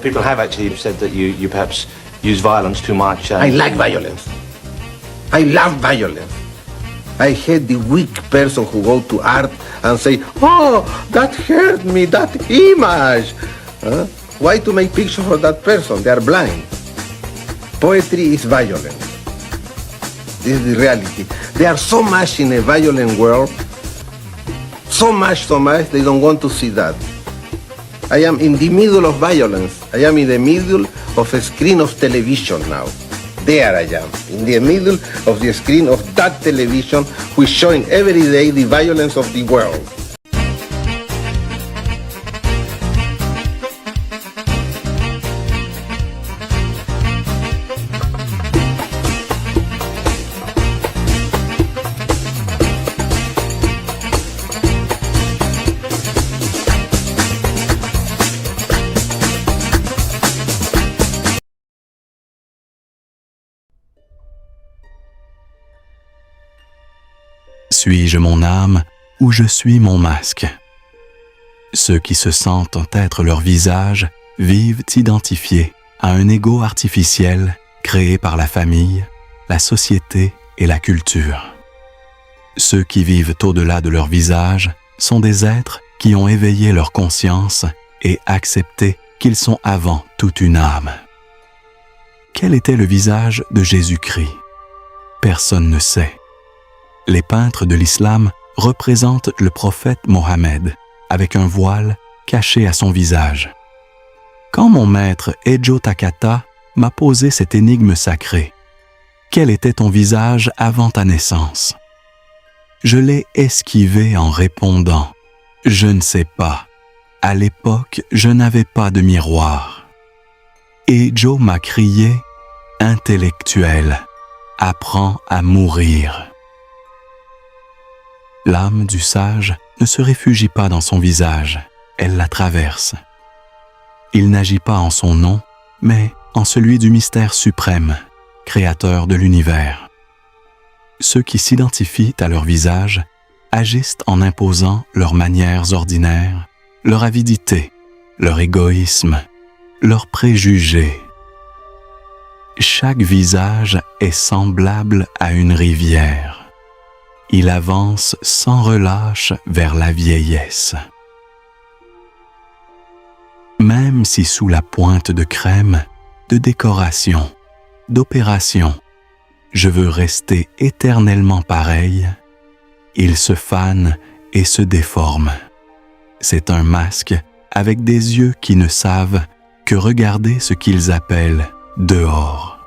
People have actually said that you perhaps use violence too much. I like violence. I love violence. I hate the weak person who go to art and say, oh, that hurt me, that image. Why to make pictures for that person? They are blind. Poetry is violence. This is the reality. They are so much in a violent world, so much, they don't want to see that. I am in the middle of violence. I am in the middle of a screen of television now. There I am, in the middle of the screen of that television which is showing every day the violence of the world. Suis-je mon âme ou je suis mon masque? Ceux qui se sentent être leur visage vivent identifiés à un ego artificiel créé par la famille, la société et la culture. Ceux qui vivent au-delà de leur visage sont des êtres qui ont éveillé leur conscience et accepté qu'ils sont avant toute une âme. Quel était le visage de Jésus-Christ? Personne ne sait. Les peintres de l'islam représentent le prophète Mohammed avec un voile caché à son visage. Quand mon maître Ejo Takata m'a posé cette énigme sacrée, quel était ton visage avant ta naissance? Je l'ai esquivé en répondant « Je ne sais pas. À l'époque, je n'avais pas de miroir. » Ejo m'a crié « Intellectuel, apprends à mourir. » L'âme du sage ne se réfugie pas dans son visage, elle la traverse. Il n'agit pas en son nom, mais en celui du mystère suprême, créateur de l'univers. Ceux qui s'identifient à leur visage agissent en imposant leurs manières ordinaires, leur avidité, leur égoïsme, leurs préjugés. Chaque visage est semblable à une rivière. Il avance sans relâche vers la vieillesse. Même si sous la pointe de crème, de décoration, d'opération, je veux rester éternellement pareil, il se fane et se déforme. C'est un masque avec des yeux qui ne savent que regarder ce qu'ils appellent dehors,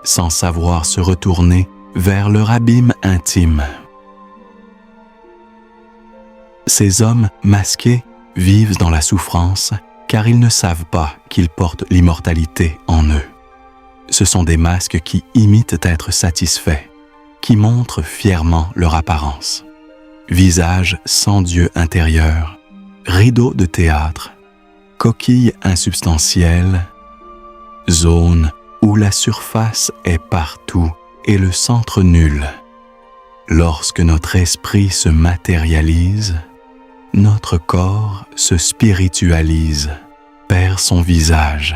sans savoir se retourner vers leur abîme intime. Ces hommes masqués vivent dans la souffrance car ils ne savent pas qu'ils portent l'immortalité en eux. Ce sont des masques qui imitent être satisfaits, qui montrent fièrement leur apparence. Visage sans Dieu intérieur, rideau de théâtre, coquille insubstantielle, zone où la surface est partout et le centre nul. Lorsque notre esprit se matérialise, notre corps se spiritualise, perd son visage.